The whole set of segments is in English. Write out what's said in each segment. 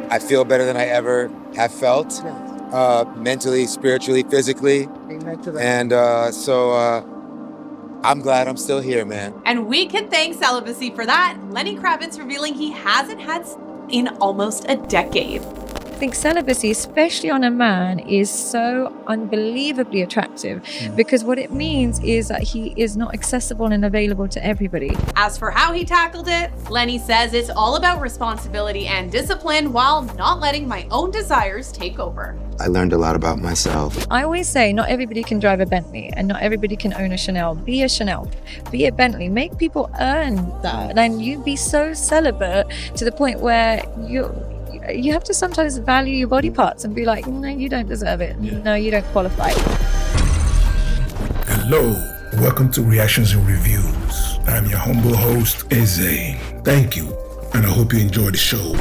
I feel better than I ever have felt, mentally, spiritually, physically. And I'm glad I'm still here, man. And we can thank celibacy for that. Lenny Kravitz revealing he hasn't had sex in almost a decade. I think celibacy, especially on a man, is so unbelievably attractive because what it means is that he is not accessible and available to everybody. As for how he tackled it, Lenny says it's all about responsibility and discipline while not letting my own desires take over. I learned a lot about myself. I always say not everybody can drive a Bentley and not everybody can own a Chanel. Be a Chanel, be a Bentley, make people earn that. And you be so celibate to the point where you have to sometimes value your body parts and be like, no, you don't deserve it. Yeah. No, you don't qualify. Hello, welcome to Reactions and Reviews. I'm your humble host, Eze. Thank you, and I hope you enjoy the show.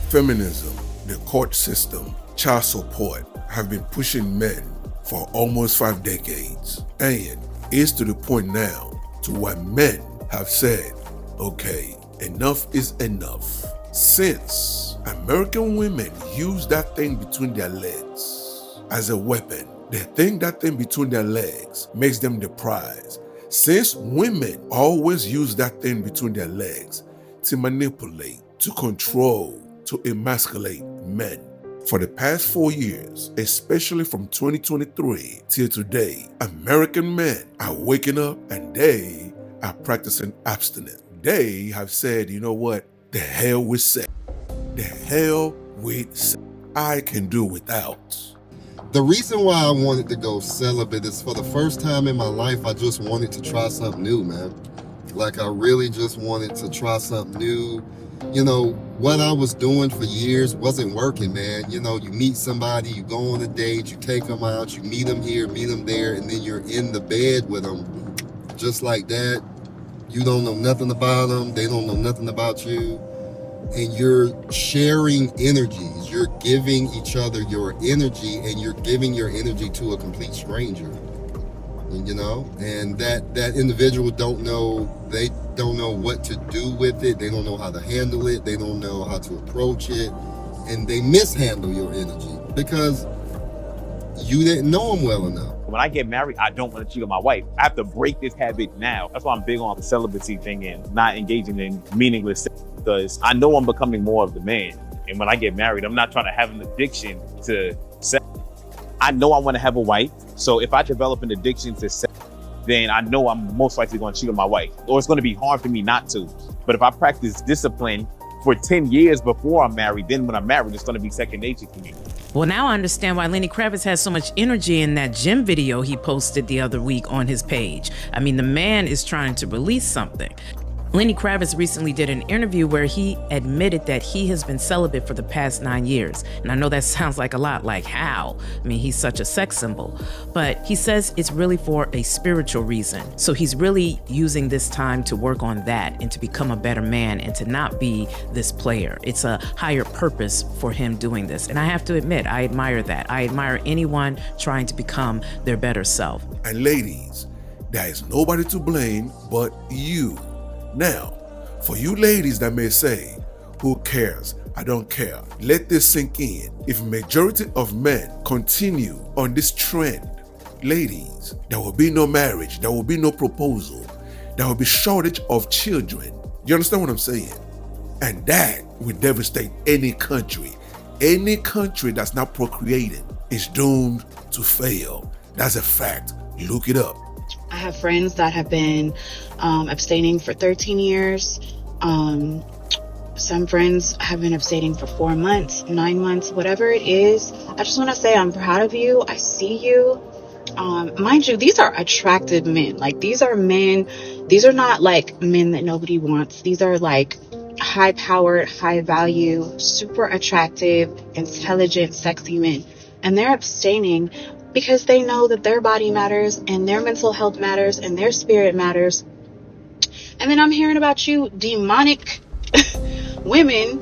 Feminism, the court system, child support have been pushing men for almost 5 decades. And it's to the point now to where men have said, okay, enough is enough. Since American women use that thing between their legs as a weapon, they think that thing between their legs makes them the prize. Since women always use that thing between their legs to manipulate, to control, to emasculate men. For the past 4 years, especially from 2023 till today, American men are waking up and they are practicing abstinence. They have said, you know what? The hell with sex. The hell with sex. I can do without. The reason why I wanted to go celibate is for the first time in my life, I just wanted to try something new, man. Like I really just wanted to try something new. You know, what I was doing for years wasn't working, man. You know, you meet somebody, you go on a date, you take them out, you meet them here, meet them there, and then you're in the bed with them just like that. You don't know nothing about them. They don't know nothing about you. And you're sharing energies. You're giving each other your energy, and you're giving your energy to a complete stranger. You know, and that individual don't know what to do with it. They don't know how to handle it. They don't know how to approach it. And they mishandle your energy because you didn't know them well enough. When I get married, I don't want to cheat on my wife. I have to break this habit now. That's why I'm big on the celibacy thing and not engaging in meaningless sex, because I know I'm becoming more of the man. And when I get married, I'm not trying to have an addiction to sex. I know I want to have a wife. So if I develop an addiction to sex, then I know I'm most likely going to cheat on my wife, or it's going to be hard for me not to. But if I practice discipline for 10 years before I'm married, then when I'm married, it's going to be second nature to me. Well, now I understand why Lenny Kravitz has so much energy in that gym video he posted the other week on his page. I mean, the man is trying to release something. Lenny Kravitz recently did an interview where he admitted that he has been celibate for the past 9 years. And I know that sounds like a lot, like how? I mean, he's such a sex symbol. But he says it's really for a spiritual reason. So he's really using this time to work on that and to become a better man and to not be this player. It's a higher purpose for him doing this. And I have to admit, I admire that. I admire anyone trying to become their better self. And ladies, there is nobody to blame but you. Now, for you ladies that may say, who cares? I don't care. Let this sink in. If majority of men continue on this trend, ladies, there will be no marriage, there will be no proposal, there will be shortage of children. You understand what I'm saying? And that will devastate any country. Any country that's not procreating is doomed to fail. That's a fact. Look it up. I have friends that have been abstaining for 13 years. Some friends have been abstaining for 4 months, 9 months, whatever it is. I just want to say I'm proud of you. I see you. Mind you, these are attractive men. Like, these are men. These are not like men that nobody wants. These are like high powered, high value, super attractive, intelligent, sexy men. And they're abstaining because they know that their body matters and their mental health matters and their spirit matters. And then I'm hearing about you demonic women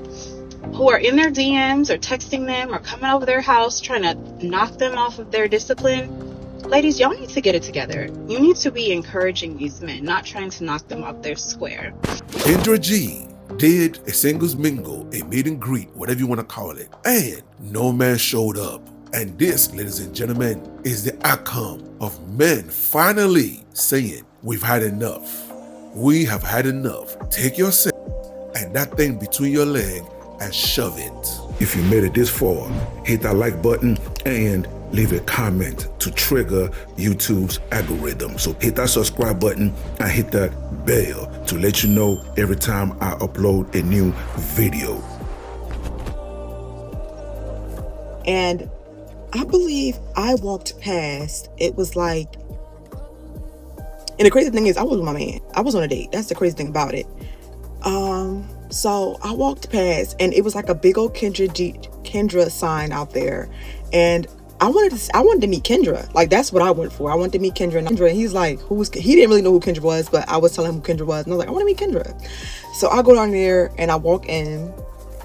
who are in their DMs or texting them or coming over their house trying to knock them off of their discipline. Ladies, y'all need to get it together. You need to be encouraging these men, not trying to knock them off their square. Kendra G did a singles mingle, a meet and greet, whatever you want to call it, and no man showed up. And this, ladies and gentlemen, is the outcome of men finally saying, we've had enough. We have had enough. Take yourself and that thing between your leg and shove it. If you made it this far, hit that like button and leave a comment to trigger YouTube's algorithm. So hit that subscribe button and hit that bell to let you know every time I upload a new video. And I believe I walked past, it was like, and the crazy thing is I was with my man. I was on a date. That's the crazy thing about it. So I walked past and it was like a big old Kendra sign out there. And I wanted to meet Kendra. Like, that's what I went for. I wanted to meet Kendra. And he's like, he didn't really know who Kendra was, but I was telling him who Kendra was. And I was like, I want to meet Kendra. So I go down there and I walk in.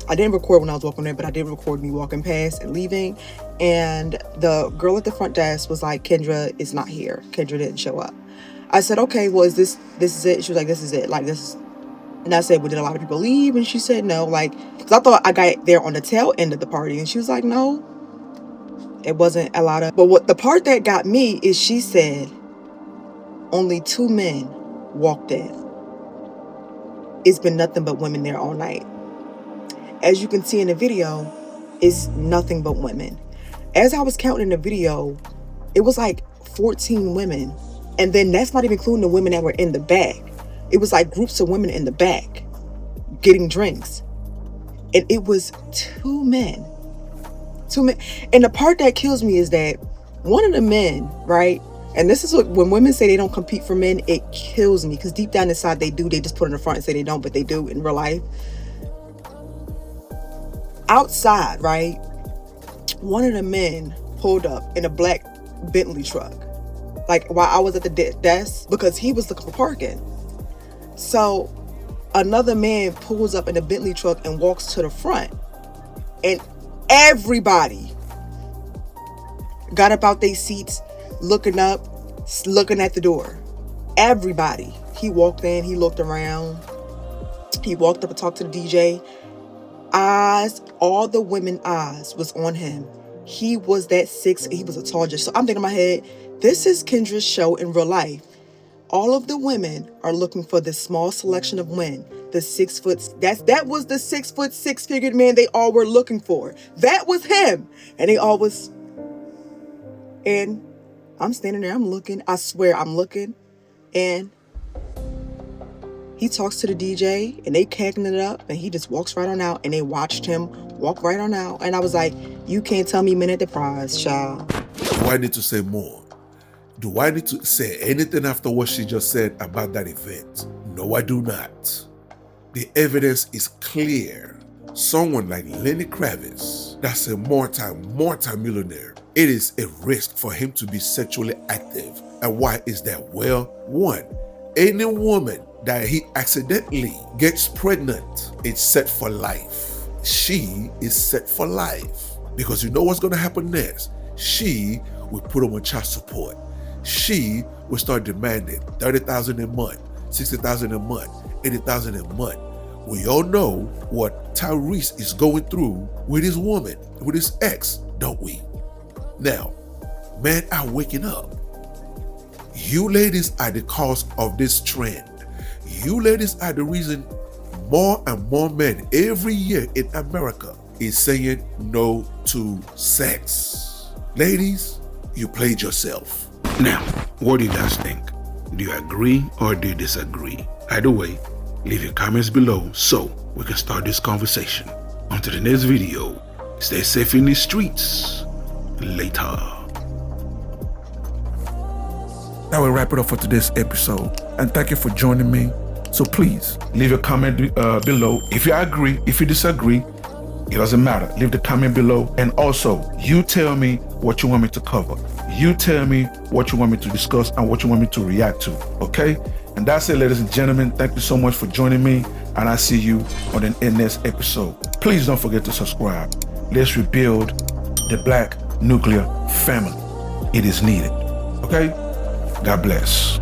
I didn't record when I was walking there, but I did record me walking past and leaving. And the girl at the front desk was like, Kendra is not here. Kendra didn't show up. I said, okay, well, this is it? She was like, this is it. Like, this is. And I said, well, did a lot of people leave? And she said, no. Like, because I thought I got there on the tail end of the party. And she was like, no, it wasn't a lot of. But what the part that got me is she said, only 2 men walked in. It's been nothing but women there all night. As you can see in the video, it's nothing but women. As I was counting the video, it was like 14 women. And then that's not even including the women that were in the back. It was like groups of women in the back getting drinks. And it was 2 men. 2 men. And the part that kills me is that one of the men, right? And this is what, when women say they don't compete for men, it kills me. Because deep down inside they do. They just put it in the front and say they don't, but they do in real life. Outside, right? One of the men pulled up in a black Bentley truck. Like, while I was at the desk, because he was looking for parking. So another man pulls up in a Bentley truck and walks to the front. And everybody got up out their seats, looking up, looking at the door. Everybody. He walked in, he looked around. He walked up and talked to the DJ. Eyes, all the women eyes was on him. He was that 6, he was a tall judge. So I'm thinking in my head, this is Kendra's show in real life. All of the women are looking for this small selection of men. The 6 foot, that was the 6 foot, 6-figured man they all were looking for. That was him. And they all was, and I'm standing there, I'm looking, I swear I'm looking, and he talks to the DJ and they cacking it up and he just walks right on out, and they watched him walk right on out. And I was like, you can't tell me men at the prize, child. Do I need to say more? Do I need to say anything after what she just said about that event? No, I do not. The evidence is clear. Someone like Lenny Kravitz, that's a multi-millionaire, it is a risk for him to be sexually active. And why is that? Well, 1, any woman that he accidentally gets pregnant, it's set for life. She is set for life. Because you know what's going to happen next? She will put him on child support. She will start demanding $30,000 a month, $60,000 a month, $80,000 a month. We all know what Tyrese is going through with his woman, with his ex, don't we? Now, men are waking up. You ladies are the cause of this trend. You ladies are the reason more and more men every year in America is saying no to sex. Ladies, you played yourself. Now, what do you guys think? Do you agree or do you disagree? Either way, leave your comments below so we can start this conversation. Until the next video, stay safe in the streets. Later. That will wrap it up for today's episode, and thank you for joining me. So please leave a comment below. If you agree, if you disagree, it doesn't matter. Leave the comment below. And also, you tell me what you want me to cover. You tell me what you want me to discuss and what you want me to react to. Okay? And that's it, ladies and gentlemen. Thank you so much for joining me, and I'll see you on the next episode. Please don't forget to subscribe. Let's rebuild the Black nuclear family. It is needed. Okay? God bless.